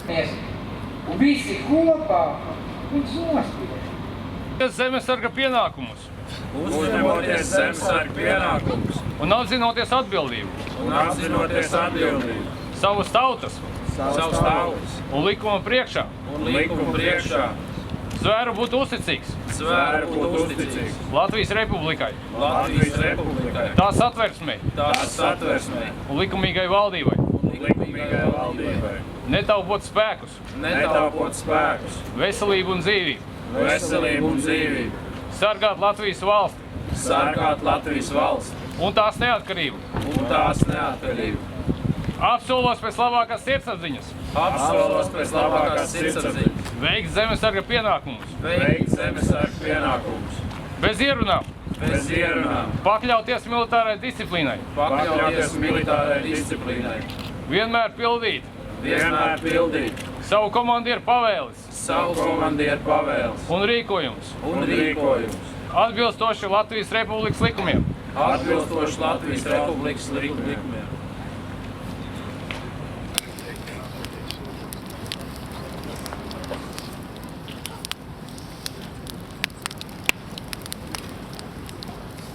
Mēs visi kopā viņus nospiež. Zemesarga pienākumus Uzņemoties zemesarga pienākumus un apzinoties atbildību savas tautas savas tautas un likuma priekšā, zvēru būt uzticīgs Latvijas Republikai, tās satversmei un likumīgai valdībai, netaupot spēkus, veselību un dzīvību, sargāt Latvijas valsti un tās neatkarību. Apsolos pēc labākās sirdsapziņas veikt zemesarga pienākumus bez ierunām, pakļauties militārai disciplīnai, vienmēr pildīt savu komandieru pavēles un rīkojumus atbilstoši Latvijas Republikas likumiem.